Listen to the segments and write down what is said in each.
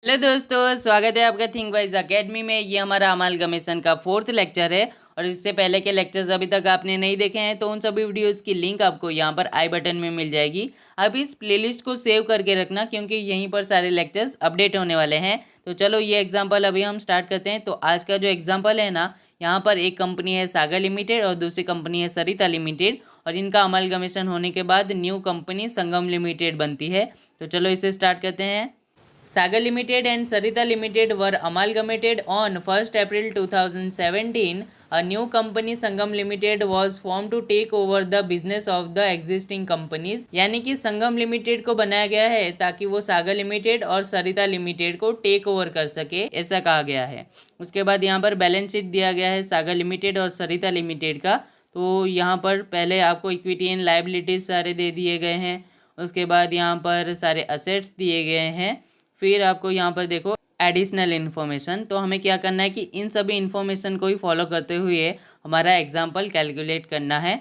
Hello दोस्तों, स्वागत है आपका थिंक वाइज अकेडमी में। ये हमारा अमालगमेशन का 4th लेक्चर है और इससे पहले के लेक्चर्स अभी तक आपने नहीं देखे हैं तो उन सभी वीडियोस की लिंक आपको यहाँ पर आई बटन में मिल जाएगी। आप इस प्लेलिस्ट को सेव करके रखना क्योंकि यहीं पर सारे लेक्चर्स अपडेट होने वाले हैं। तो चलो ये एग्जाम्पल अभी हम स्टार्ट करते हैं। तो आज का जो एग्जाम्पल है ना, यहाँ पर एक कंपनी है सागर लिमिटेड और दूसरी कंपनी है सरिता लिमिटेड और इनका अमालगमेशन होने के बाद न्यू कंपनी संगम लिमिटेड बनती है। तो चलो इसे स्टार्ट करते हैं। Sagar Limited and Sarita Limited were amalgamated on 1st April 2017. A new company Sangam Limited was formed to take over the business of the existing companies. यानी कि संगम लिमिटेड को बनाया गया है ताकि वो सागर लिमिटेड और सरिता लिमिटेड को टेक ओवर कर सके, ऐसा कहा गया है। उसके बाद यहाँ पर बैलेंस शीट दिया गया है सागर लिमिटेड और सरिता लिमिटेड का। तो यहाँ पर पहले आपको इक्विटी एंड लायबिलिटीज सारे दे दिए गए हैं। उसके बाद यहाँ पर सारे असेट्स दिए गए हैं। फिर आपको यहाँ पर देखो एडिशनल इन्फॉर्मेशन। तो हमें क्या करना है कि इन सभी इन्फॉर्मेशन को ही फॉलो करते हुए हमारा एग्जाम्पल कैलकुलेट करना है।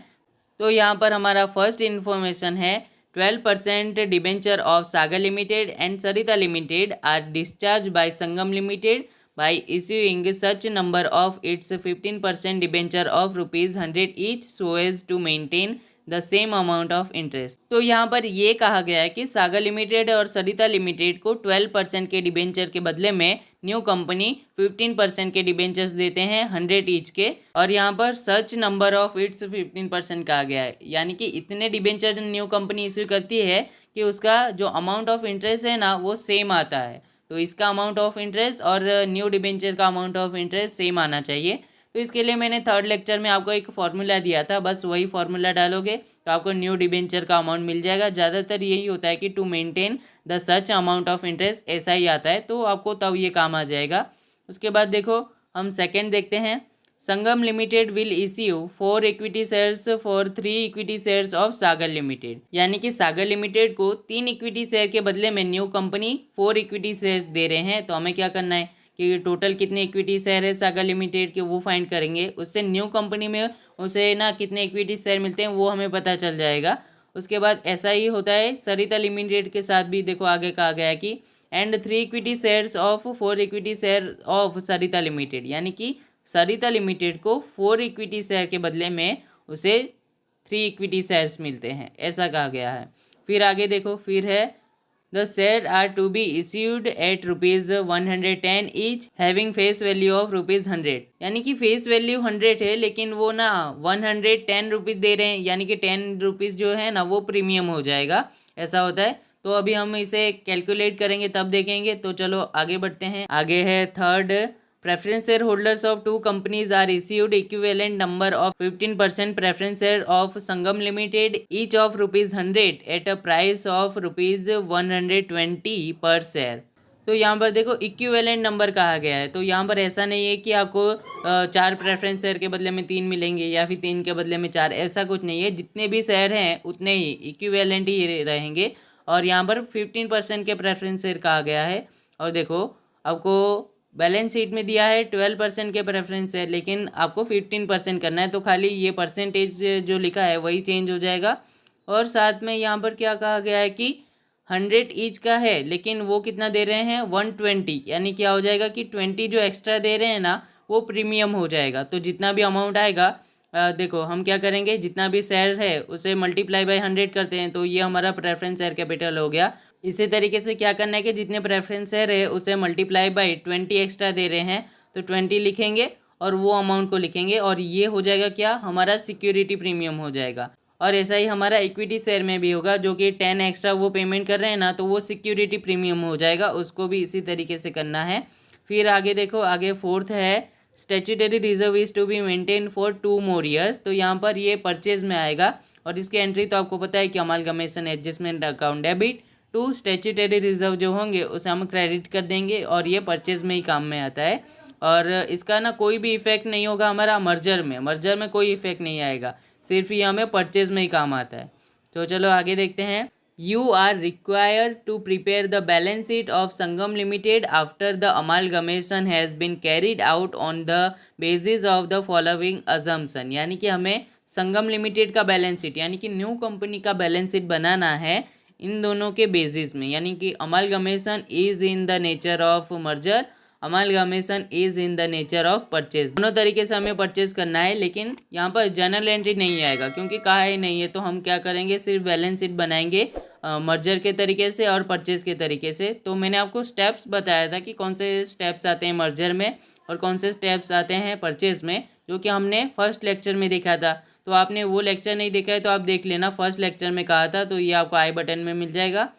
तो यहाँ पर हमारा फर्स्ट इन्फॉर्मेशन है 12% debenture of Sagar Limited and Sarita Limited are discharge by Sangam Limited by issuing such number of its 15% debenture of ₹100 each so as to maintain the same amount of interest. तो यहाँ पर ये कहा गया है कि सागर लिमिटेड और सरिता लिमिटेड को 12% के डिबेंचर के बदले में न्यू कंपनी 15% के डिबेंचर्स देते हैं 100 ईच के। और यहाँ पर सच नंबर ऑफ इट्स 15% कहा गया है, यानी कि इतने डिबेंचर न्यू कंपनी इश्यू करती है कि उसका जो अमाउंट ऑफ इंटरेस्ट है ना वो सेम आता है। तो इसका अमाउंट ऑफ इंटरेस्ट और न्यू डिबेंचर का अमाउंट ऑफ इंटरेस्ट सेम आना चाहिए। तो इसके लिए मैंने थर्ड लेक्चर में आपको एक फार्मूला दिया था, बस वही फार्मूला डालोगे तो आपको न्यू डिबेंचर का अमाउंट मिल जाएगा। ज़्यादातर यही होता है कि to maintain the such amount of interest, ऐसा ही आता है, तो आपको तब ये काम आ जाएगा। उसके बाद देखो हम सेकेंड देखते हैं। Sangam limited will issue 4 equity shares for 3 equity shares of Sagar limited. यानी कि सागर लिमिटेड को 3 इक्विटी शेयर के बदले में न्यू कंपनी 4 इक्विटी शेयर्स दे रहे हैं। तो हमें क्या करना है कि टोटल कितने इक्विटी शेयर है सागर लिमिटेड के वो फाइंड करेंगे। उससे न्यू कंपनी में उसे ना कितने इक्विटी शेयर मिलते हैं वो हमें पता चल जाएगा। उसके बाद ऐसा ही होता है सरिता लिमिटेड के साथ भी। देखो आगे कहा गया है कि and 3 equity shares of 4 equity share of Sarita limited, यानी कि सरिता लिमिटेड को 4 इक्विटी शेयर के बदले में उसे 3 इक्विटी शेयर्स मिलते हैं, ऐसा कहा गया है। फिर आगे देखो, फिर है The shares are to be issued at ₹110 each, having face value of ₹100। यानी कि फेस वैल्यू 100 है लेकिन वो ना 110 रुपीज़ दे रहे हैं, यानी कि 10 रुपीज़ जो है ना वो प्रीमियम हो जाएगा, ऐसा होता है। तो अभी हम इसे कैलकुलेट करेंगे तब देखेंगे। तो चलो आगे बढ़ते हैं। आगे है third, preference shareholders of two companies are issued equivalent number of 15% preference share of Sangam Limited, each of ₹100 at a price of ₹120 per share। तो यहाँ पर देखो इक्विवेलेंट नंबर कहा गया है। तो यहाँ पर ऐसा नहीं है कि आपको 4 प्रेफरेंस शेयर के बदले में 3 मिलेंगे या फिर 3 के बदले में 4, ऐसा कुछ नहीं है। जितने भी शेयर हैं उतने ही इक्विवेलेंट ही रहेंगे। और यहाँ पर 15% के प्रेफरेंस शेयर कहा गया है। और देखो आपको बैलेंस शीट में दिया है 12% के प्रेफरेंस है, लेकिन आपको 15% करना है। तो खाली ये परसेंटेज जो लिखा है वही चेंज हो जाएगा। और साथ में यहाँ पर क्या कहा गया है कि 100 ईच का है, लेकिन वो कितना दे रहे हैं 120, यानी क्या हो जाएगा कि 20 जो एक्स्ट्रा दे रहे हैं ना वो प्रीमियम हो जाएगा। तो जितना भी अमाउंट आएगा, देखो हम क्या करेंगे, जितना भी शेयर है उसे मल्टीप्लाई बाय 100 करते हैं, तो ये हमारा प्रेफरेंस शेयर कैपिटल हो गया। इसी तरीके से क्या करना है कि जितने प्रेफरेंस शेयर है उसे मल्टीप्लाई बाय 20 एक्स्ट्रा दे रहे हैं तो 20 लिखेंगे और वो अमाउंट को लिखेंगे, और ये हो जाएगा क्या, हमारा सिक्योरिटी प्रीमियम हो जाएगा। और ऐसा ही हमारा इक्विटी शेयर में भी होगा, जो कि 10 एक्स्ट्रा वो पेमेंट कर रहे हैं ना, तो वो सिक्योरिटी प्रीमियम हो जाएगा, उसको भी इसी तरीके से करना है। फिर आगे देखो, आगे फोर्थ है statutory reserve is to be maintain for 2 more years। तो यहाँ पर ये परचेज में आएगा और इसकी एंट्री तो आपको पता है कि amalgamation adjustment account debit to statutory reserve जो होंगे उसे हम क्रेडिट कर देंगे, और ये परचेज में ही काम में आता है। और इसका ना कोई भी इफेक्ट नहीं होगा हमारा मर्जर में कोई इफेक्ट नहीं आएगा, सिर्फ ये हमें परचेज में ही काम आता है। तो चलो आगे देखते हैं। You are required to prepare the balance sheet of Sangam Limited after the amalgamation has been carried out on the basis of the following assumption। यानी कि हमें संगम लिमिटेड का बैलेंस शीट, यानी कि न्यू कंपनी का बैलेंस शीट बनाना है इन दोनों के बेसिस में, यानी कि amalgamation is in the nature of merger, amalgamation is in the nature of purchase. दोनों तरीके से हमें परचेज करना है, लेकिन यहाँ पर जर्नल एंट्री नहीं आएगा क्योंकि कहा ही नहीं है। तो हम क्या करेंगे, सिर्फ बैलेंस शीट बनाएंगे मर्जर के तरीके से और परचेज के तरीके से। तो मैंने आपको स्टेप्स बताया था कि कौन से स्टेप्स आते हैं मर्जर में और कौन से स्टेप्स आते हैं परचेज में, जो कि हमने फर्स्ट लेक्चर में देखा था। तो आपने वो लेक्चर नहीं देखा है तो आप देख लेना, फर्स्ट लेक्चर में कहा था, तो ये आपको आई बटन में मिल जाएगा।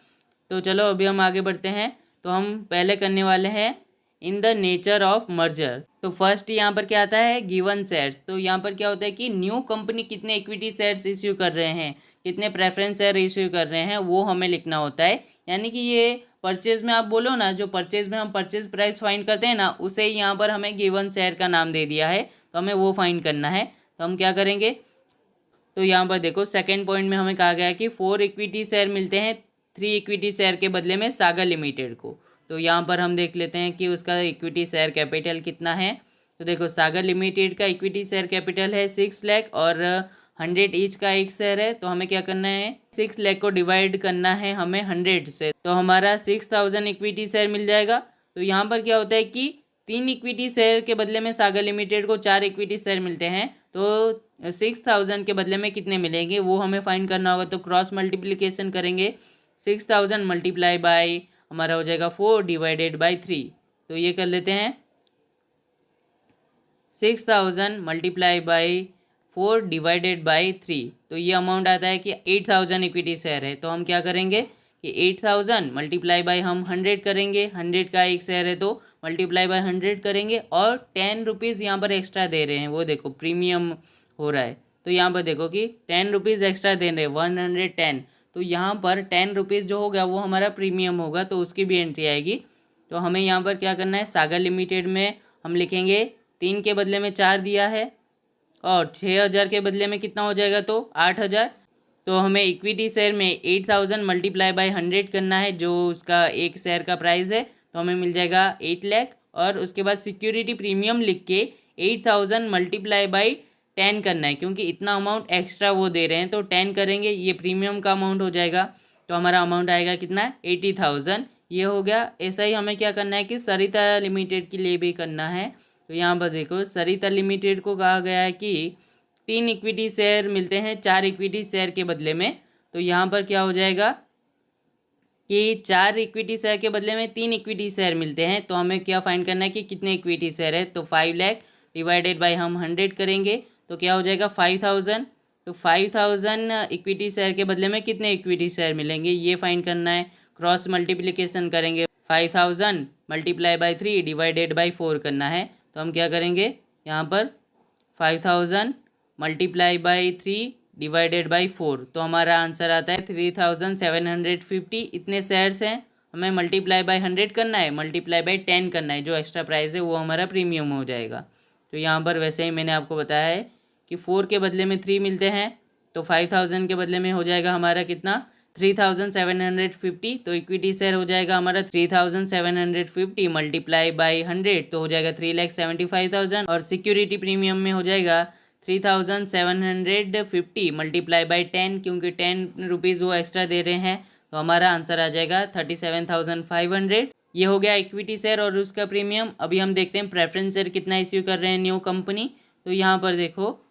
तो चलो अभी हम आगे बढ़ते हैं। तो हम पहले करने वाले हैं in the nature of merger. तो फर्स्ट यहाँ पर क्या आता है, गिवन शेयर्स। तो यहाँ पर क्या होता है कि न्यू कंपनी कितने इक्विटी शेयर्स इश्यू कर रहे हैं, कितने प्रेफरेंस शेयर इश्यू कर रहे हैं, वो हमें लिखना होता है। यानी कि ये परचेज में आप बोलो ना, जो परचेज में हम परचेज प्राइस फाइंड करते हैं ना, उसे यहाँ पर हमें गिवन शेयर का नाम दे दिया है, तो हमें वो फाइंड करना है। तो हम क्या करेंगे, तो यहाँ पर देखो सेकेंड पॉइंट में हमें कहा गया है कि 4 इक्विटी शेयर मिलते हैं 3 इक्विटी शेयर के बदले में सागर लिमिटेड को। तो यहाँ पर हम देख लेते हैं कि उसका इक्विटी शेयर कैपिटल कितना है। तो देखो सागर लिमिटेड का इक्विटी शेयर कैपिटल है 6 लाख और 100 ईच का एक शेयर है। तो हमें क्या करना है, 6 लाख को डिवाइड करना है हमें 100 से, तो हमारा 6000 इक्विटी शेयर मिल जाएगा। तो यहाँ पर क्या होता है कि 3 इक्विटी शेयर के बदले में सागर लिमिटेड को 4 इक्विटी शेयर मिलते हैं। तो 6000 के बदले में कितने मिलेंगे वो हमें फाइंड करना होगा। तो क्रॉस मल्टीप्लिकेशन करेंगे, 6000 मल्टीप्लाई बाई हमारा हो जाएगा 4 डिवाइडेड बाई 3। तो ये कर लेते हैं, 6000 मल्टीप्लाई बाई 4 डिवाइडेड बाई 3। तो ये अमाउंट आता है कि 8000 इक्विटी शेयर है। तो हम क्या करेंगे कि 8000 मल्टीप्लाई बाई हम 100 करेंगे, 100 का एक शेयर है तो मल्टीप्लाई बाई 100 करेंगे, और 10 रुपीज़ यहाँ पर एक्स्ट्रा दे रहे हैं, वो देखो प्रीमियम हो रहा है। तो यहाँ पर देखो कि 10 रुपीज़ एक्स्ट्रा दे रहे हैं, 110। तो यहाँ पर 10 रुपीज़ जो होगा वो हमारा प्रीमियम होगा, तो उसकी भी एंट्री आएगी। तो हमें यहाँ पर क्या करना है, सागर लिमिटेड में हम लिखेंगे 3 के बदले में 4 दिया है, और 6000 के बदले में कितना हो जाएगा, तो 8000। तो हमें इक्विटी शेयर में 8000 मल्टीप्लाई बाई 100 करना है, जो उसका एक शेयर का प्राइस है। तो हमें मिल जाएगा 8 लाख, और उसके बाद सिक्योरिटी प्रीमियम लिख के 8000 मल्टीप्लाई बाई 10 करना है, क्योंकि इतना अमाउंट एक्स्ट्रा वो दे रहे हैं। तो 10 करेंगे, ये प्रीमियम का अमाउंट हो जाएगा। तो हमारा अमाउंट आएगा कितना, 80,000। ये हो गया। ऐसा ही हमें क्या करना है कि सरिता लिमिटेड के लिए भी करना है। तो यहाँ पर देखो सरिता लिमिटेड को कहा गया है कि 3 इक्विटी शेयर मिलते हैं 4 इक्विटी शेयर के बदले में। तो यहाँ पर क्या हो जाएगा कि 4 इक्विटी शेयर के बदले में 3 इक्विटी शेयर मिलते हैं। तो हमें क्या फाइंड करना है कि कितने इक्विटी शेयर है। तो 5 लाख डिवाइडेड बाई हम 100 करेंगे, तो क्या हो जाएगा 5000। तो 5000 इक्विटी शेयर के बदले में कितने इक्विटी शेयर मिलेंगे ये फाइंड करना है। क्रॉस मल्टीप्लिकेशन करेंगे, 5000 मल्टीप्लाई बाई 3 डिवाइडेड बाई 4 करना है। तो हम क्या करेंगे, यहाँ पर 5000 मल्टीप्लाई बाई 3 डिवाइडेड बाई 4, तो हमारा आंसर आता है 3750। इतने शेयर्स हैं, हमें मल्टीप्लाई बाई 100 करना है, मल्टीप्लाई बाई 10 करना है, जो एक्स्ट्रा प्राइस है वो हमारा प्रीमियम हो जाएगा। तो यहाँ पर वैसे ही मैंने आपको बताया है कि 4 के बदले में 3 मिलते हैं, तो 5000 के बदले में हो जाएगा हमारा कितना, 3750। तो इक्विटी शेयर हो जाएगा हमारा 3750 मल्टीप्लाई बाई 100, तो हो जाएगा 3,75,000। और सिक्योरिटी प्रीमियम में हो जाएगा 3750 मल्टीप्लाई बाई 10, क्योंकि 10 रुपीज़ वो एक्स्ट्रा दे रहे हैं। तो हमारा आंसर आ जाएगा 37,500। ये हो गया इक्विटी शेयर और उसका प्रीमियम। अभी हम देखते हैं प्रेफरेंस शेयर कितना इश्यू कर रहे हैं न्यू कंपनी। तो यहाँ पर देखो,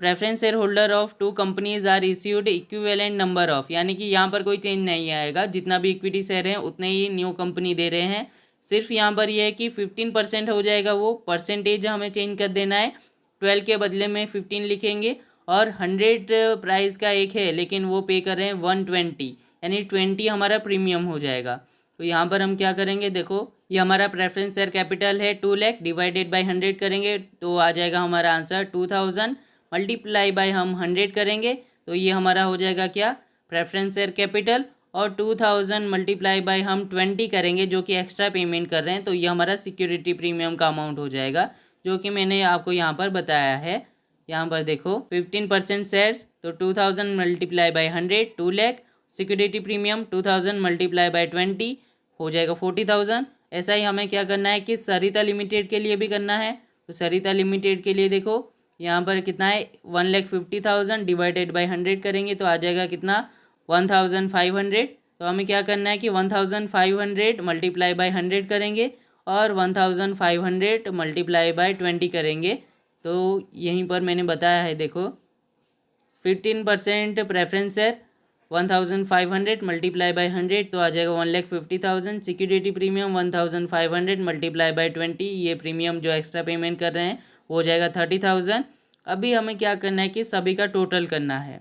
preference share holder of 2 companies are issued equivalent number of, यानी कि यहाँ पर कोई चेंज नहीं आएगा, जितना भी इक्विटी शेयर है उतने ही न्यू कंपनी दे रहे हैं। सिर्फ यहाँ पर यह है कि 15% हो जाएगा, वो परसेंटेज हमें चेंज कर देना है। 12 के बदले में 15 लिखेंगे, और 100 प्राइस का एक है लेकिन वो पे कर रहे हैं 120, यानी 20 हमारा प्रीमियम हो जाएगा। तो यहाँ पर हम क्या करेंगे, देखो ये हमारा प्रेफरेंस शेयर कैपिटल है 2 लाख डिवाइडेड बाई 100 करेंगे, तो आ जाएगा हमारा आंसर 2000 मल्टीप्लाई बाई हम 100 करेंगे, तो ये हमारा हो जाएगा क्या, प्रेफरेंस शेयर कैपिटल। और 2000 मल्टीप्लाई बाई हम 20 करेंगे, जो कि एक्स्ट्रा पेमेंट कर रहे हैं, तो ये हमारा सिक्योरिटी प्रीमियम का अमाउंट हो जाएगा, जो कि मैंने आपको यहाँ पर बताया है। यहाँ पर देखो 15% शेयर्स, तो 2000 multiply by 100 2 lakh, security premium 2000 multiply by 20 हो जाएगा 40,000। ऐसा ही हमें क्या करना है कि सरिता लिमिटेड के लिए भी करना है। तो सरिता लिमिटेड के लिए देखो यहाँ पर कितना है, 1,50,000 डिवाइडेड बाई 100 करेंगे, तो आ जाएगा कितना 1500। तो हमें क्या करना है कि 1500 मल्टीप्लाई बाय 100 करेंगे और 1500 मल्टीप्लाई बाय 20 करेंगे। तो यहीं पर मैंने बताया है, देखो 15% प्रेफरेंस शेयर 1500 मल्टीप्लाई बाय 100 तो आ जाएगा 1,50,000। सिक्योरिटी प्रीमियम 1500 मल्टीप्लाई बाय 20, ये प्रीमियम जो एक्स्ट्रा पेमेंट कर रहे हैं वो हो जाएगा 30,000। अभी हमें क्या करना है कि सभी का टोटल करना है।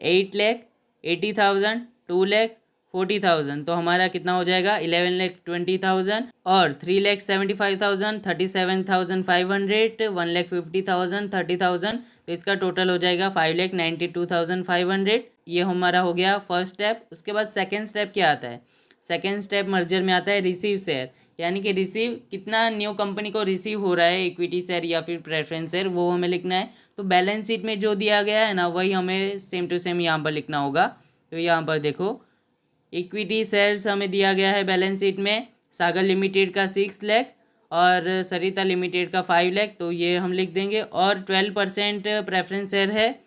8,80,000, 2,40,000 तो हमारा कितना हो जाएगा 11,20,000 और 3,75,000, 37,500, 1,50,000, 30,000 तो इसका टोटल हो जाएगा 5,92,500। ये हमारा हो गया फर्स्ट स्टेप। उसके बाद सेकेंड स्टेप क्या आता है? सेकेंड स्टेप मर्जर में आता है रिसीव शेयर, यानी कि रिसीव कितना न्यू कंपनी को रिसीव हो रहा है, इक्विटी शेयर या फिर प्रेफरेंस शेयर, वो हमें लिखना है। तो बैलेंस शीट में जो दिया गया है ना वही हमें सेम टू सेम यहाँ पर लिखना होगा। तो यहाँ पर देखो इक्विटी शेयर्स हमें दिया गया है बैलेंस शीट में, सागर लिमिटेड का 6 लाख और सरिता लिमिटेड का 5 लाख, तो ये हम लिख देंगे। और 12% प्रेफरेंस शेयर है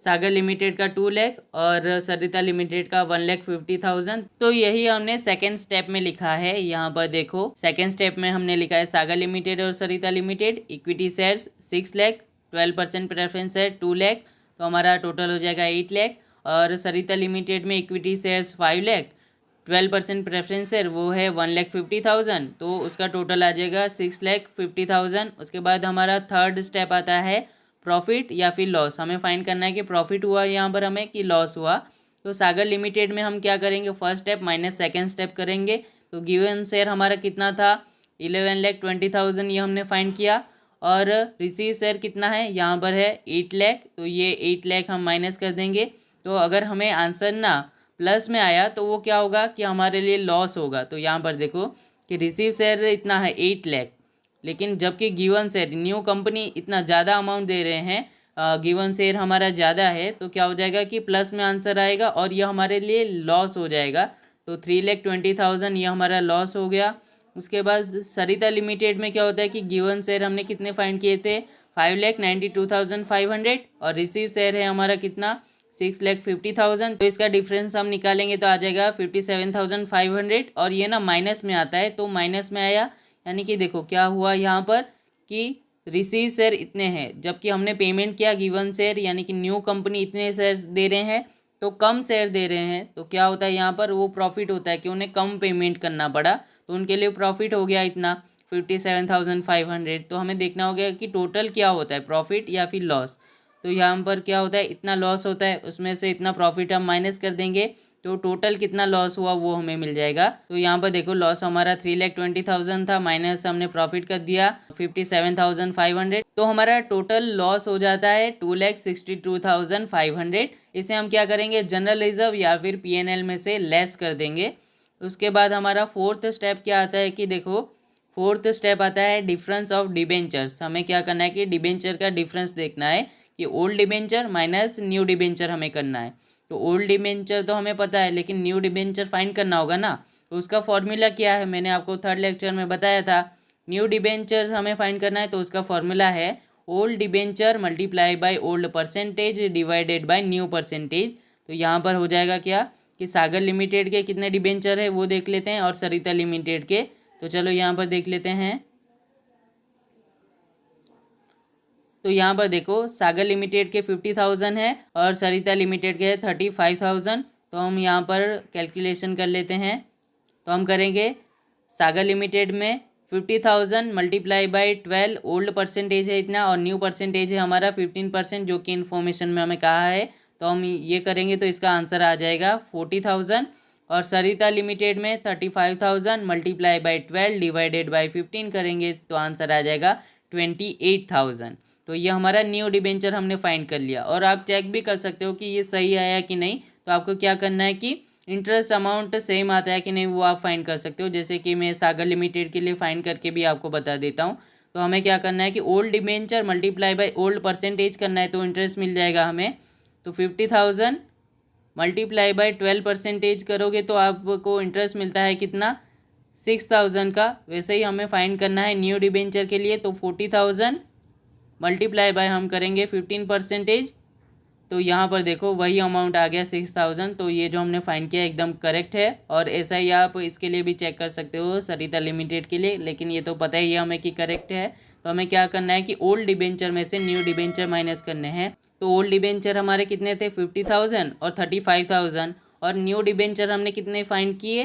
सागर लिमिटेड का 2 लाख और सरिता लिमिटेड का 1,50,000। तो यही हमने सेकेंड स्टेप में लिखा है। यहाँ पर देखो सेकेंड स्टेप में हमने लिखा है सागर लिमिटेड और Sarita limited, equity shares 6 lakh, 12% preference share 2 lakh, तो हमारा टोटल हो जाएगा 8 लाख। और सरिता लिमिटेड में equity shares 5 lakh, 12% preference share वो है 1,50,000, तो उसका टोटल आ जाएगा 6,50,000। उसके बाद हमारा थर्ड स्टेप आता है प्रॉफिट या फिर लॉस। हमें फाइंड करना है कि प्रॉफिट हुआ यहाँ पर हमें कि लॉस हुआ। तो सागर लिमिटेड में हम क्या करेंगे, first step minus second step करेंगे। तो गिवन शेयर हमारा कितना था 11,20,000, ये हमने फाइंड किया। और रिसीव शेयर कितना है यहाँ पर है 8 लाख, तो ये 8 लाख हम माइनस कर देंगे। तो अगर हमें आंसर ना प्लस में आया तो वो क्या होगा कि हमारे लिए लॉस होगा। तो यहाँ पर देखो कि रिसीव शेयर इतना है 8 लाख, लेकिन जबकि गिवन शेयर न्यू कंपनी इतना ज़्यादा अमाउंट दे रहे हैं, गिवन शेयर हमारा ज़्यादा है, तो क्या हो जाएगा कि प्लस में आंसर आएगा और यह हमारे लिए लॉस हो जाएगा। तो 3,20,000 ये हमारा लॉस हो गया। उसके बाद सरिता लिमिटेड में क्या होता है कि गिवन शेयर हमने कितने फाइंड किए थे 5,92,500 और रिसीव शेयर है हमारा कितना 6,50,000। तो इसका डिफरेंस हम निकालेंगे तो आ जाएगा 57,500 और ये ना माइनस में आता है, तो माइनस में आया, यानी कि देखो क्या हुआ यहाँ पर कि रिसीव शेयर इतने हैं जबकि हमने पेमेंट किया गिवन शेयर, यानी कि न्यू कंपनी इतने शेयर दे रहे हैं तो कम शेयर दे रहे हैं। तो क्या होता है यहाँ पर वो प्रॉफिट होता है कि उन्हें कम पेमेंट करना पड़ा, तो उनके लिए प्रॉफिट हो गया इतना 57,500। तो हमें देखना होगा कि टोटल क्या होता है, प्रॉफिट या फिर लॉस। तो यहाँ पर क्या होता है इतना लॉस होता है, उसमें से इतना प्रॉफिट हम माइनस कर देंगे तो टोटल कितना लॉस हुआ वो हमें मिल जाएगा। तो यहाँ पर देखो लॉस हमारा 3,20,000 था, माइनस हमने प्रॉफिट कर दिया 57,500, तो हमारा टोटल लॉस हो जाता है 2,62,500। इसे हम क्या करेंगे जनरल रिजर्व या फिर PNL में से लेस कर देंगे। उसके बाद हमारा फोर्थ स्टेप क्या आता है कि देखो फोर्थ स्टेप आता है डिफरेंस ऑफ डिबेंचर्स। हमें क्या करना है कि डिबेंचर का डिफरेंस देखना है कि old debenture minus new debenture हमें करना है। तो ओल्ड डिबेंचर तो हमें पता है, लेकिन न्यू डिबेंचर फाइंड करना होगा ना। तो उसका फॉर्मूला क्या है मैंने आपको थर्ड लेक्चर में बताया था। न्यू डिबेंचर हमें फाइंड करना है तो उसका फॉर्मूला है old debenture multiply by old percentage divided by new percentage. तो यहाँ पर हो जाएगा क्या कि सागर लिमिटेड के कितने डिबेंचर है वो देख लेते हैं और सरिता लिमिटेड के। तो चलो यहाँ पर देख लेते हैं। तो यहाँ पर देखो सागर लिमिटेड के 50,000 है और सरिता लिमिटेड के 35,000। तो हम यहाँ पर कैलकुलेशन कर लेते हैं। तो हम करेंगे सागर लिमिटेड में 50,000 मल्टीप्लाई बाई 12, ओल्ड परसेंटेज है इतना और न्यू परसेंटेज है हमारा 15%, जो कि इन्फॉर्मेशन में हमें कहा है। तो हम ये करेंगे तो इसका आंसर आ जाएगा 40,000। और सरिता लिमिटेड में 35,000 मल्टीप्लाई बाई 12 डिवाइडेड बाई 15 करेंगे तो आंसर आ जाएगा 28,000। तो ये हमारा न्यू डिबेंचर हमने फाइंड कर लिया। और आप चेक भी कर सकते हो कि ये सही आया कि नहीं। तो आपको क्या करना है कि इंटरेस्ट अमाउंट सेम आता है कि नहीं वो आप फाइंड कर सकते हो, जैसे कि मैं सागर लिमिटेड के लिए फाइंड करके भी आपको बता देता हूँ। तो हमें क्या करना है कि old debenture multiply by old percentage करना है तो इंटरेस्ट मिल जाएगा हमें। तो 50,000 मल्टीप्लाई बाई 12% करोगे तो आपको इंटरेस्ट मिलता है कितना 6,000 का। वैसे ही हमें फाइंड करना है न्यू डिबेंचर के लिए। तो 40,000 मल्टीप्लाई बाय हम करेंगे 15% तो यहाँ पर देखो वही अमाउंट आ गया 6000। तो ये जो हमने फाइंड किया एकदम करेक्ट है। और ऐसा ही आप इसके लिए भी चेक कर सकते हो सरिता लिमिटेड के लिए, लेकिन ये तो पता ही है हमें कि करेक्ट है। तो हमें क्या करना है कि ओल्ड डिबेंचर में से न्यू डिबेंचर माइनस करने हैं। तो ओल्ड डिबेंचर हमारे कितने थे 50,000 और 35,000, और न्यू डिबेंचर हमने कितने फाइंड किए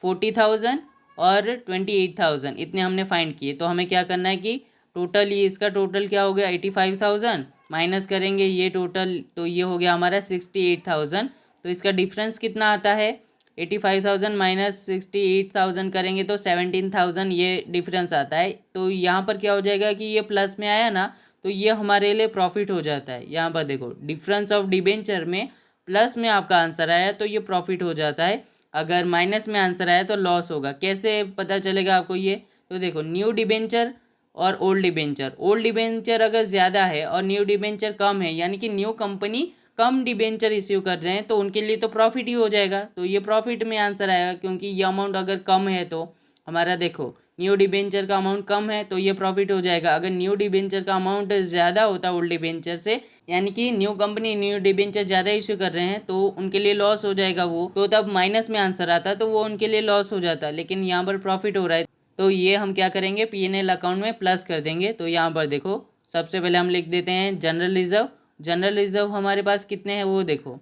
40,000 और 28,000, इतने हमने फाइंड किए। तो हमें क्या करना है कि टोटल ये इसका टोटल क्या हो गया 85,000 माइनस करेंगे ये टोटल, तो ये हो गया हमारा 68,000। तो इसका डिफरेंस कितना आता है 85,000 माइनस 68,000 करेंगे तो 17,000 ये डिफरेंस आता है। तो यहाँ पर क्या हो जाएगा कि ये प्लस में आया ना, तो ये हमारे लिए प्रॉफिट हो जाता है। यहाँ पर देखो डिफरेंस ऑफ डिबेंचर में प्लस में आपका आंसर आया तो ये प्रॉफिट हो जाता है, अगर माइनस में आंसर आया तो लॉस होगा। कैसे पता चलेगा आपको ये, तो देखो न्यू डिबेंचर और ओल्ड डिबेंचर, ओल्ड डिबेंचर अगर ज़्यादा है और न्यू डिबेंचर कम है, यानी कि न्यू कंपनी कम डिबेंचर इश्यू कर रहे हैं, तो उनके लिए तो प्रॉफिट ही हो जाएगा। तो ये प्रॉफिट में आंसर आएगा, क्योंकि ये अमाउंट अगर कम है तो हमारा देखो न्यू डिबेंचर का अमाउंट कम है तो ये प्रॉफिट हो जाएगा। अगर न्यू डिबेंचर का अमाउंट ज़्यादा होता ओल्ड डिबेंचर से, यानी कि न्यू कंपनी न्यू डिबेंचर ज़्यादा इश्यू कर रहे हैं, तो उनके लिए लॉस हो जाएगा वो, तो तब माइनस में आंसर आता तो वो उनके लिए लॉस हो जाता, लेकिन यहाँ पर प्रॉफिट हो रहा है। तो ये हम क्या करेंगे P&L अकाउंट में प्लस कर देंगे। तो यहाँ पर देखो सबसे पहले हम लिख देते हैं जनरल रिजर्व। जनरल रिजर्व हमारे पास कितने हैं वो देखो,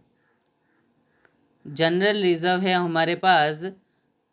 जनरल रिजर्व है हमारे पास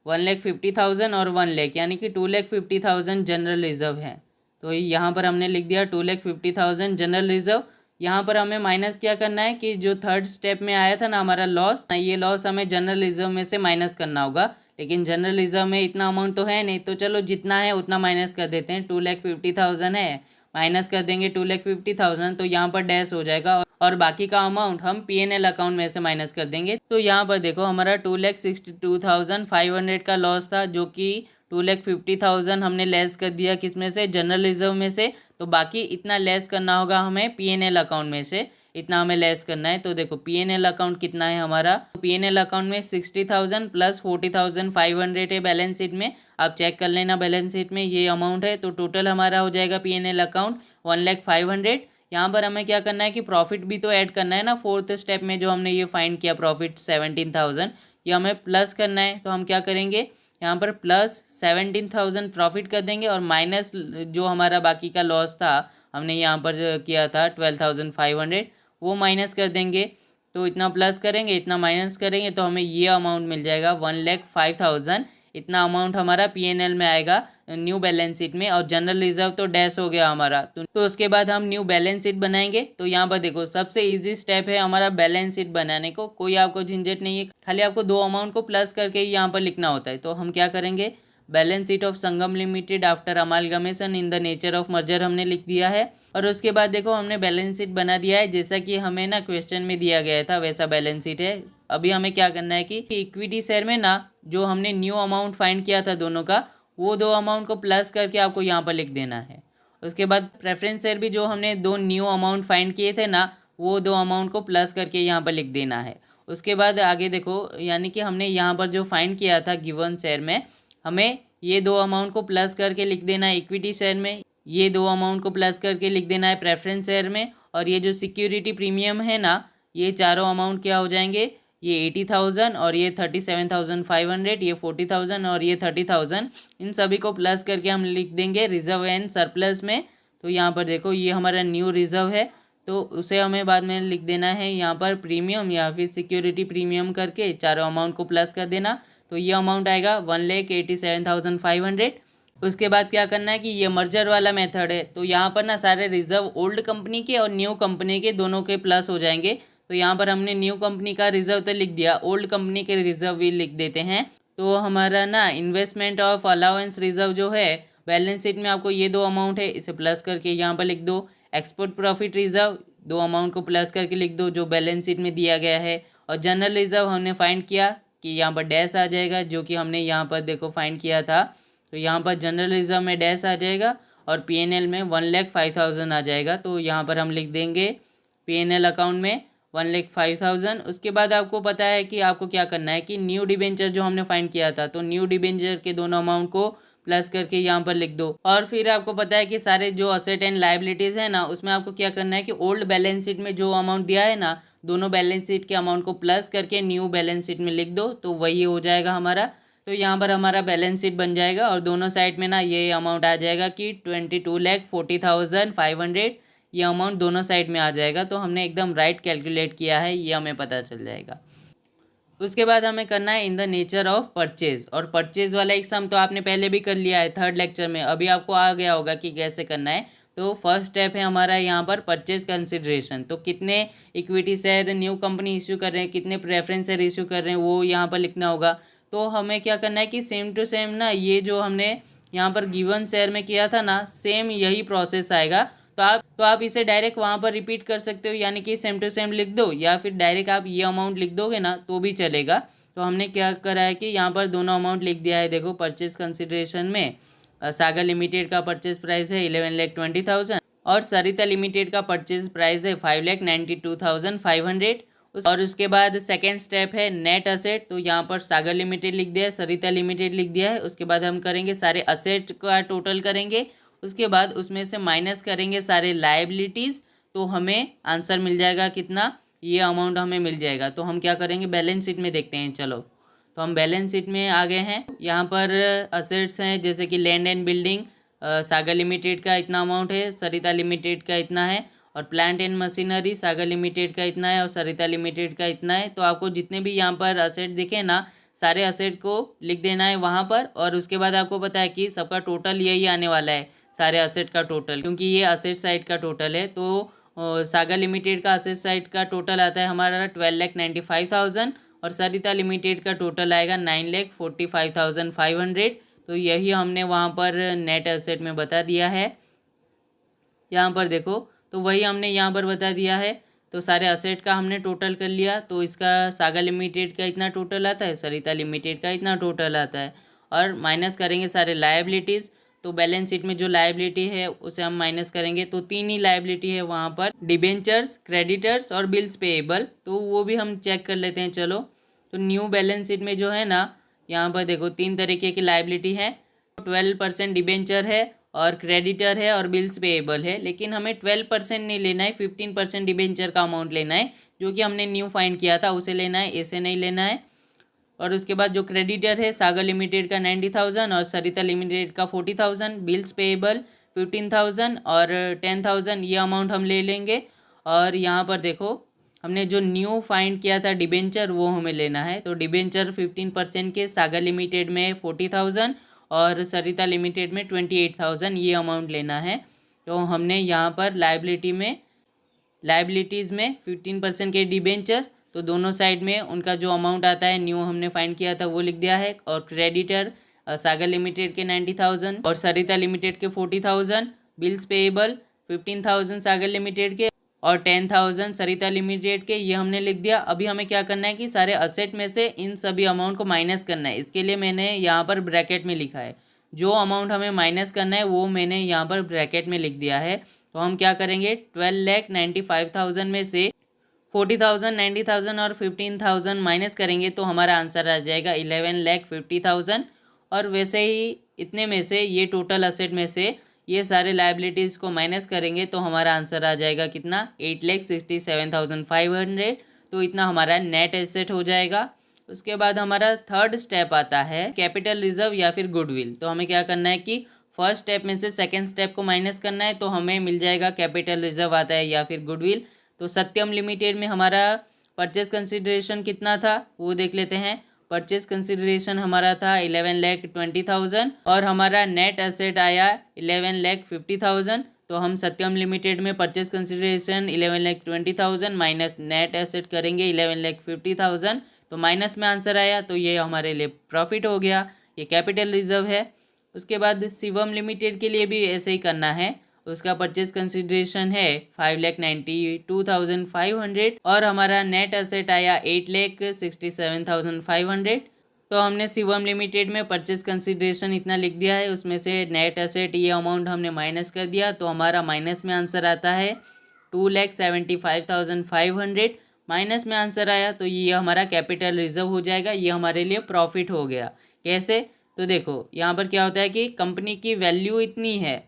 1,50,000 और 1 लाख, यानी कि 2,50,000 जनरल रिजर्व है। तो यहाँ पर हमने लिख दिया 2,50,000 जनरल रिजर्व। यहाँ पर हमें माइनस क्या करना है कि जो थर्ड स्टेप में आया था ना हमारा लॉस, ये लॉस हमें जनरल रिजर्व में से माइनस करना होगा, लेकिन जनरल रिजर्व में इतना अमाउंट तो है नहीं, तो चलो जितना है उतना माइनस कर देते हैं। 2,50,000 है, माइनस कर देंगे 2,50,000, तो यहाँ पर डैश हो जाएगा और बाकी का अमाउंट हम P&L अकाउंट में से माइनस कर देंगे। तो यहाँ पर देखो हमारा 2,62,500 का लॉस था, जो कि 2,50,000 हमने लेस कर दिया किस में से, जनरल रिजर्व में से। तो बाकी इतना लेस करना होगा हमें P&L अकाउंट में से, इतना हमें लेस करना है। तो देखो P&L अकाउंट कितना है हमारा, P&L अकाउंट में 60,000 प्लस 40,500 है बैलेंस शीट में, आप चेक कर लेना बैलेंस शीट में ये अमाउंट है। तो टोटल हमारा हो जाएगा P&L अकाउंट 1,05,000। यहाँ पर हमें क्या करना है कि प्रॉफिट भी तो ऐड करना है ना, फोर्थ स्टेप में जो हमने ये फाइंड किया प्रॉफिट 17,000, ये हमें प्लस करना है। तो हम क्या करेंगे यहाँ पर प्लस 17,000 प्रॉफिट कर देंगे और माइनस जो हमारा बाकी का लॉस था हमने यहाँ पर किया था 12,500, वो माइनस कर देंगे। तो इतना प्लस करेंगे इतना माइनस करेंगे तो हमें ये अमाउंट मिल जाएगा 1,05,000। इतना अमाउंट हमारा P&L में आएगा न्यू बैलेंस शीट में, और जनरल रिजर्व तो डैश हो गया हमारा। तो उसके बाद हम न्यू बैलेंस शीट बनाएंगे। तो यहाँ पर देखो सबसे इजी स्टेप है हमारा बैलेंस शीट बनाने को, कोई आपको झंझट नहीं है, खाली आपको दो अमाउंट को प्लस करके ही यहाँ पर लिखना होता है। तो हम क्या करेंगे, balance sheet of Sangam limited after amalgamation in the nature of merger हमने लिख दिया है। और उसके बाद देखो हमने बैलेंस शीट बना दिया है, जैसा कि हमें ना क्वेश्चन में दिया गया था वैसा बैलेंस शीट है। अभी हमें क्या करना है कि इक्विटी शेयर में ना जो हमने न्यू अमाउंट फाइंड किया था दोनों का, वो दो अमाउंट को प्लस करके आपको यहाँ पर लिख देना है। उसके बाद प्रेफरेंस शेयर भी जो हमने दो न्यू अमाउंट फाइंड किए थे ना, वो दो अमाउंट को प्लस करके यहाँ पर लिख देना है। उसके बाद आगे देखो, यानी कि हमने यहाँ पर जो फाइंड किया था गिवन शेयर में, हमें ये दो अमाउंट को प्लस करके लिख देना है इक्विटी शेयर में, ये दो अमाउंट को प्लस करके लिख देना है प्रेफरेंस शेयर में, और ये जो सिक्योरिटी प्रीमियम है ना, ये चारों अमाउंट क्या हो जाएंगे, ये 80,000 और ये 37,500, ये 40,000 और ये 30,000, इन सभी को प्लस करके हम लिख देंगे रिजर्व एंड सरप्लस में। तो यहाँ पर देखो ये हमारा न्यू रिजर्व है, तो उसे हमें बाद में लिख देना है यहाँ पर प्रीमियम या फिर सिक्योरिटी प्रीमियम करके चारों अमाउंट को प्लस कर देना। तो ये अमाउंट आएगा 1,87,500। उसके बाद क्या करना है कि ये मर्जर वाला मेथड है, तो यहाँ पर ना सारे रिजर्व ओल्ड कंपनी के और न्यू कंपनी के दोनों के प्लस हो जाएंगे। तो यहाँ पर हमने न्यू कंपनी का रिजर्व तो लिख दिया, ओल्ड कंपनी के रिजर्व भी लिख देते हैं। तो हमारा ना इन्वेस्टमेंट ऑफ अलाउंस रिजर्व जो है बैलेंस शीट में, आपको ये दो अमाउंट है, इसे प्लस करके यहाँ पर लिख दो। एक्सपोर्ट प्रॉफिट रिजर्व दो अमाउंट को प्लस करके लिख दो जो बैलेंस शीट में दिया गया है। और जनरल रिजर्व हमने फाइंड किया कि यहाँ पर डैश आ जाएगा, जो कि हमने यहाँ पर देखो फाइंड किया था। तो यहाँ पर जनरल रिजर्व में डैश आ जाएगा और P&L में 1,05,000 आ जाएगा। तो यहाँ पर हम लिख देंगे P&L अकाउंट में 1,05,000। उसके बाद आपको पता है कि आपको क्या करना है कि न्यू डिबेंचर जो हमने फाइंड किया था, तो न्यू डिबेंचर के दोनों अमाउंट को प्लस करके यहाँ पर लिख दो। और फिर आपको पता है कि सारे जो असेट एंड लाइबिलिटीज़ है ना, उसमें आपको क्या करना है कि ओल्ड बैलेंस शीट में जो अमाउंट दिया है ना, दोनों बैलेंस शीट के अमाउंट को प्लस करके न्यू बैलेंस शीट में लिख दो, तो वही हो जाएगा हमारा। तो यहाँ पर हमारा बैलेंस शीट बन जाएगा और दोनों साइड में ना ये अमाउंट आ जाएगा कि 22,40,500 ये अमाउंट दोनों साइड में आ जाएगा। तो हमने एकदम राइट कैलकुलेट किया है, ये हमें पता चल जाएगा। उसके बाद हमें करना है in the nature of purchase, और परचेज वाला एक सम तो आपने पहले भी कर लिया है थर्ड लेक्चर में, अभी आपको आ गया होगा कि कैसे करना है। तो फर्स्ट स्टेप है हमारा यहाँ पर परचेज कंसिडरेशन। तो कितने equity share new company issue कर रहे हैं, कितने प्रेफरेंस शेयर इश्यू कर रहे हैं, वो यहाँ पर लिखना होगा। तो हमें क्या करना है कि सेम टू सेम ना, ये जो हमने यहाँ पर गिवन शेयर में किया था ना, सेम यही प्रोसेस आएगा। तो आप इसे डायरेक्ट वहाँ पर रिपीट कर सकते हो, यानी कि सेम टू सेम लिख दो, या फिर डायरेक्ट आप ये अमाउंट लिख दोगे ना तो भी चलेगा। तो हमने क्या करा है कि यहाँ पर दोनों अमाउंट लिख दिया है। देखो परचेज कंसिडरेशन में सागर लिमिटेड का परचेज प्राइस है 11,20,000 और सरिता लिमिटेड का परचेज प्राइस है 5,92,500। और उसके बाद सेकेंड स्टेप है नेट असेट। तो यहाँ पर सागर लिमिटेड लिख दिया है, सरिता लिमिटेड लिख दिया है। उसके बाद हम करेंगे सारे असेट का टोटल करेंगे, उसके बाद उसमें से माइनस करेंगे सारे लायबिलिटीज़, तो हमें आंसर मिल जाएगा कितना, ये अमाउंट हमें मिल जाएगा। तो हम क्या करेंगे बैलेंस शीट में देखते हैं। चलो, तो हम बैलेंस शीट में आ गए हैं। यहाँ पर असेट्स हैं जैसे कि land and building, Sagar limited का इतना अमाउंट है, सरिता लिमिटेड का इतना है, और plant and machinery Sagar limited का इतना है और सरिता लिमिटेड का इतना है। तो आपको जितने भी यहाँ पर असेट दिखे ना, सारे असेट को लिख देना है वहाँ पर। और उसके बाद आपको पता है कि सबका टोटल यही आने वाला है, सारे असेट का टोटल, क्योंकि ये असेट साइड का टोटल है। तो सागर लिमिटेड का असेट साइड का टोटल आता है हमारा 12,95,000 और सरिता लिमिटेड का टोटल आएगा 9,45,500। तो यही हमने वहाँ पर नेट असेट में बता दिया है। यहाँ पर देखो, तो वही हमने यहाँ पर बता दिया है। तो सारे असेट का हमने टोटल कर लिया, तो इसका सागर लिमिटेड का इतना टोटल आता है, सरिता लिमिटेड का इतना टोटल आता है, और माइनस करेंगे सारे लायबिलिटीज़। तो बैलेंस शीट में जो लायबिलिटी है उसे हम माइनस करेंगे, तो तीन ही लायबिलिटी है वहाँ पर, डिबेंचर्स, क्रेडिटर्स और बिल्स पेएबल। तो वो भी हम चेक कर लेते हैं। चलो, तो न्यू बैलेंस शीट में जो है ना, यहाँ पर देखो तीन तरीके की लायबिलिटी है। 12% डिबेंचर है और क्रेडिटर है और बिल्स पेएबल है, लेकिन हमें 12% नहीं लेना है, 15% डिबेंचर का अमाउंट लेना है, जो कि हमने न्यू फाइंड किया था उसे लेना है, ऐसे नहीं लेना है। और उसके बाद जो क्रेडिटर है सागर लिमिटेड का 90,000 और सरिता लिमिटेड का 40,000, बिल्स पेएबल 15,000 और 10,000 ये अमाउंट हम ले लेंगे। और यहाँ पर देखो हमने जो न्यू फाइंड किया था डिबेंचर, वो हमें लेना है। तो डिबेंचर 15% के सागर लिमिटेड में 40,000 और सरिता लिमिटेड में 28,000 ये अमाउंट लेना है। तो हमने यहाँ पर लाइबिलिटीज़ में 15% के डिबेंचर, तो दोनों साइड में उनका जो अमाउंट आता है न्यू हमने फाइंड किया था वो लिख दिया है। और क्रेडिटर सागर लिमिटेड के 90,000 और सरिता लिमिटेड के 40,000, बिल्स पेएबल 15,000 सागर लिमिटेड के और 10,000 सरिता लिमिटेड के, ये हमने लिख दिया। अभी हमें क्या करना है कि सारे असेट में से इन सभी अमाउंट को माइनस करना है। इसके लिए मैंने यहाँ पर ब्रैकेट में लिखा है, जो अमाउंट हमें माइनस करना है वो मैंने यहाँ पर ब्रैकेट में लिख दिया है। तो हम क्या करेंगे, 12,95,000 में से 40,000, 90,000 और 15,000 माइनस करेंगे तो हमारा आंसर आ जाएगा 11,50,000। और वैसे ही इतने में से, ये टोटल असेट में से ये सारे लायबिलिटीज़ को माइनस करेंगे तो हमारा आंसर आ जाएगा कितना, 8,67,500। तो इतना हमारा नेट एसेट हो जाएगा। उसके बाद हमारा थर्ड स्टेप आता है कैपिटल रिजर्व या फिर गुडविल। तो हमें क्या करना है कि फर्स्ट स्टेप में से सेकेंड स्टेप को माइनस करना है, तो हमें मिल जाएगा कैपिटल रिजर्व आता है या फिर गुडविल। तो सत्यम लिमिटेड में हमारा परचेज कंसिडरेशन कितना था वो देख लेते हैं। परचेज कंसिडरेशन हमारा था 11,20,000 और हमारा नेट एसेट आया 11,50,000। तो हम सत्यम लिमिटेड में purchase consideration 11,20,000 minus net asset करेंगे 11,50,000, तो माइनस में आंसर आया, तो ये हमारे लिए प्रॉफिट हो गया, ये कैपिटल रिजर्व है। उसके बाद शिवम लिमिटेड के लिए भी ऐसे ही करना है। उसका परचेज कंसिडरेशन है 5,92,500 और हमारा नेट एसेट आया 8,67,500। तो हमने शिवम लिमिटेड में परचेज कंसिडरेशन इतना लिख दिया है, उसमें से नेट एसेट ये अमाउंट हमने माइनस कर दिया, तो हमारा माइनस में आंसर आता है 2,75,500। माइनस में आंसर आया तो ये हमारा कैपिटल रिजर्व हो जाएगा, ये हमारे लिए प्रॉफिट हो गया। कैसे, तो देखो यहाँ पर क्या होता है कि कंपनी की वैल्यू इतनी है,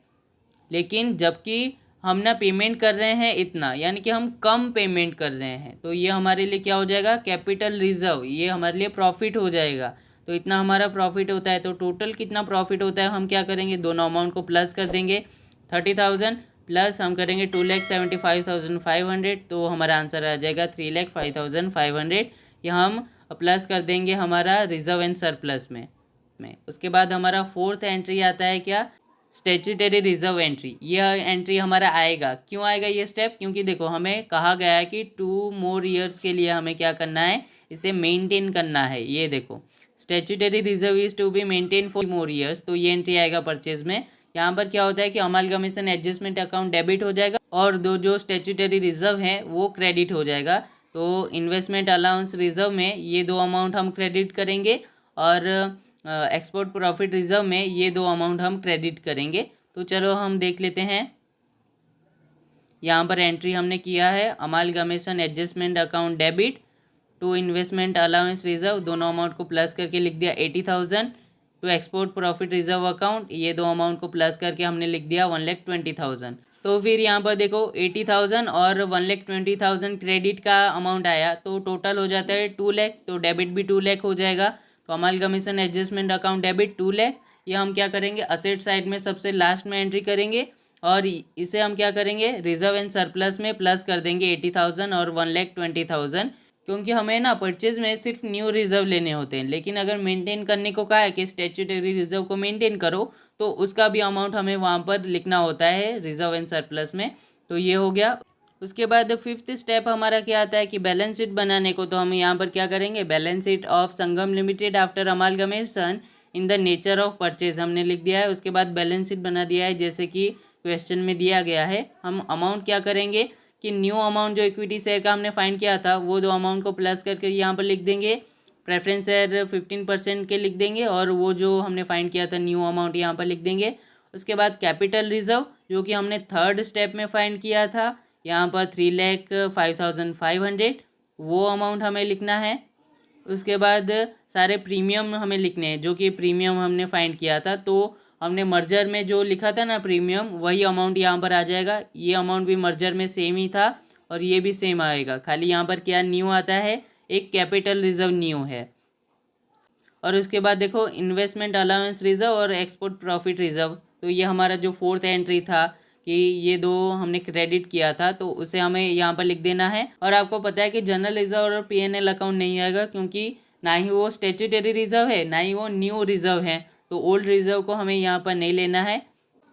लेकिन जबकि हम ना पेमेंट कर रहे हैं इतना, यानी कि हम कम पेमेंट कर रहे हैं, तो ये हमारे लिए क्या हो जाएगा, कैपिटल रिजर्व, ये हमारे लिए प्रॉफिट हो जाएगा। तो इतना हमारा प्रॉफिट होता है। तो टोटल कितना प्रॉफिट होता है, हम क्या करेंगे, दोनों अमाउंट को प्लस कर देंगे। 30,000 प्लस हम करेंगे 2,75,500, तो हमारा आंसर आ जाएगा 3,05,500। यह हम प्लस कर देंगे हमारा रिजर्व एंड सरप्लस में। उसके बाद हमारा फोर्थ एंट्री आता है क्या, स्टैट्यूटरी रिजर्व एंट्री। यह एंट्री हमारा आएगा, क्यों आएगा ये स्टेप, क्योंकि देखो हमें कहा गया है कि 2 more ईयर्स के लिए हमें क्या करना है, इसे मेंटेन करना है। ये देखो statutory reserve is to be maintain for more years, तो ये एंट्री आएगा परचेज में। यहाँ पर क्या होता है कि अमालगमेशन एडजस्टमेंट अकाउंट डेबिट हो जाएगा और दो जो स्टैट्यूटरी रिजर्व है वो क्रेडिट हो जाएगा। तो इन्वेस्टमेंट अलाउंस रिजर्व में ये दो अमाउंट हम क्रेडिट करेंगे और एक्सपोर्ट प्रॉफिट रिजर्व में ये दो अमाउंट हम क्रेडिट करेंगे। तो चलो हम देख लेते हैं। यहाँ पर एंट्री हमने किया है amalgamation adjustment account debit to investment allowance reserve, दोनों अमाउंट को प्लस करके लिख दिया 80,000। To export profit reserve account, ये दो अमाउंट को प्लस करके हमने लिख दिया 1,20,000। तो फिर यहाँ पर देखो 80,000 और 1,20,000 क्रेडिट का अमाउंट आया, तो टोटल हो जाता है 2 लाख। तो डेबिट भी 2 लाख हो जाएगा। तो amalgamation adjustment account debit 2 lakh, ये हम क्या करेंगे, असेट साइड में सबसे लास्ट में एंट्री करेंगे और इसे हम क्या करेंगे, रिजर्व एंड सरप्लस में प्लस कर देंगे 80,000 और 1,20,000। क्योंकि हमें ना परचेज में सिर्फ न्यू रिजर्व लेने होते हैं, लेकिन अगर मेंटेन करने को कहा है कि स्टैट्यूटरी रिजर्व को मेंटेन करो, तो उसका भी अमाउंट हमें वहाँ पर लिखना होता है रिजर्व एंड सरप्लस में। तो ये हो गया। उसके बाद फिफ्थ स्टेप हमारा क्या आता है कि बैलेंस शीट बनाने को। तो हम यहाँ पर क्या करेंगे, balance sheet of Sangam limited after amalgamation in the nature of purchase हमने लिख दिया है। उसके बाद बैलेंस शीट बना दिया है जैसे कि क्वेश्चन में दिया गया है। हम अमाउंट क्या करेंगे कि न्यू अमाउंट जो इक्विटी शेयर का हमने फाइंड किया था वो दो अमाउंट को प्लस करके यहाँ पर लिख देंगे। प्रेफरेंस शेयर 15% के लिख देंगे और वो जो हमने फाइंड किया था न्यू अमाउंट यहाँ पर लिख देंगे। उसके बाद कैपिटल रिजर्व जो कि हमने थर्ड स्टेप में फाइंड किया था, यहाँ पर 3,05,500, वो अमाउंट हमें लिखना है। उसके बाद सारे प्रीमियम हमें लिखने हैं जो कि प्रीमियम हमने फाइंड किया था। तो हमने मर्जर में जो लिखा था ना प्रीमियम, वही अमाउंट यहाँ पर आ जाएगा। ये अमाउंट भी मर्जर में सेम ही था और ये भी सेम आएगा, खाली यहाँ पर क्या न्यू आता है, एक कैपिटल रिजर्व न्यू है। और उसके बाद देखो इन्वेस्टमेंट अलाउंस रिजर्व और एक्सपोर्ट प्रॉफिट रिजर्व, तो ये हमारा जो फोर्थ एंट्री था कि ये दो हमने क्रेडिट किया था, तो उसे हमें यहाँ पर लिख देना है। और आपको पता है कि जनरल रिजर्व और पीएनएल अकाउंट नहीं आएगा, क्योंकि ना ही वो स्टैट्यूटरी रिजर्व है ना ही वो न्यू रिजर्व है, तो ओल्ड रिजर्व को हमें यहाँ पर नहीं लेना है।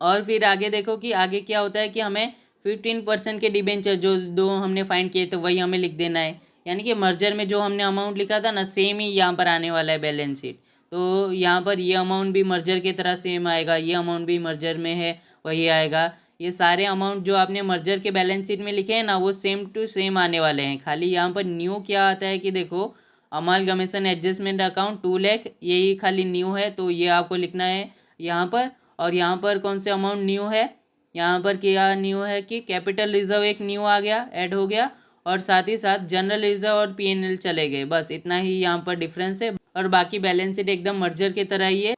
और फिर आगे देखो कि आगे क्या होता है कि हमें 15% के डिबेंचर जो दो हमने फाइंड किए थे वही हमें लिख देना है। यानी कि मर्जर में जो हमने अमाउंट लिखा था ना, सेम ही यहाँ पर आने वाला है बैलेंस शीट। तो यहाँ पर ये अमाउंट भी मर्जर की तरह सेम आएगा, ये अमाउंट भी मर्जर में है वही आएगा। ये सारे अमाउंट जो आपने मर्जर के बैलेंस शीट में लिखे हैं ना, वो सेम टू सेम आने वाले हैं। खाली यहाँ पर न्यू क्या आता है कि देखो अमालगमेशन एडजस्टमेंट अकाउंट 2 लाख, यही खाली न्यू है, तो ये आपको लिखना है यहाँ पर। और यहाँ पर कौन से अमाउंट न्यू है, यहाँ पर क्या न्यू है कि कैपिटल रिजर्व एक न्यू आ गया, ऐड हो गया, और साथ ही साथ जनरल रिजर्व और पीएनएल चले गए। बस इतना ही यहाँ पर डिफरेंस है, और बाकी बैलेंस शीट एकदम मर्जर की तरह ही है।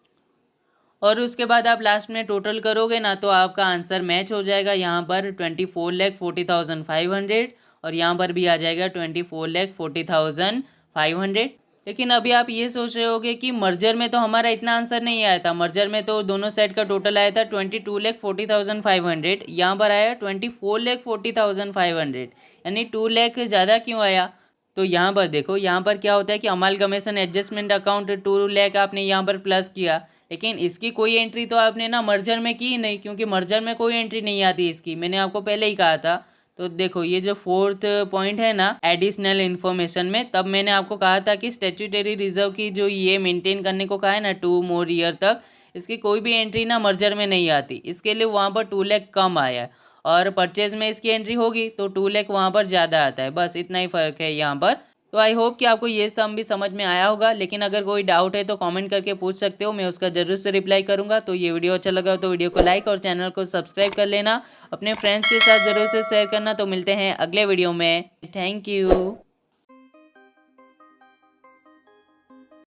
और उसके बाद आप लास्ट में टोटल करोगे ना, तो आपका आंसर मैच हो जाएगा। यहाँ पर 24,40,500 और यहाँ पर भी आ जाएगा 24,40,500। लेकिन अभी आप ये सोच रहे होगे कि मर्जर में तो हमारा इतना आंसर नहीं आया था, मर्जर में तो दोनों सेट का टोटल आया था 22,40,500, यहाँ पर आया 24,40,500, यानी 2 लाख ज़्यादा क्यों आया। तो यहाँ पर देखो, यहाँ पर क्या होता है कि अमालगमेशन एडजस्टमेंट अकाउंट 2 लाख आपने यहाँ पर प्लस किया, लेकिन इसकी कोई एंट्री तो आपने ना मर्जर में की नहीं, क्योंकि मर्जर में कोई एंट्री नहीं आती इसकी, मैंने आपको पहले ही कहा था। तो देखो ये जो फोर्थ पॉइंट है ना एडिशनल इन्फॉर्मेशन में, तब मैंने आपको कहा था कि स्टैट्यूटरी रिजर्व की जो ये मेंटेन करने को कहा है ना 2 more ईयर तक, इसकी कोई भी एंट्री ना मर्जर में नहीं आती, इसके लिए वहाँ पर 2 लाख कम आया है। और परचेज में इसकी एंट्री होगी तो 2 लाख वहाँ पर ज़्यादा आता है, बस इतना ही फ़र्क है यहाँ पर। तो आई होप कि आपको ये सम भी समझ में आया होगा, लेकिन अगर कोई डाउट है तो कमेंट करके पूछ सकते हो, मैं उसका ज़रूर से रिप्लाई करूंगा। तो ये वीडियो अच्छा लगा तो वीडियो को लाइक और चैनल को सब्सक्राइब कर लेना, अपने फ्रेंड्स के साथ ज़रूर से शेयर करना। तो मिलते हैं अगले वीडियो में, थैंक यू।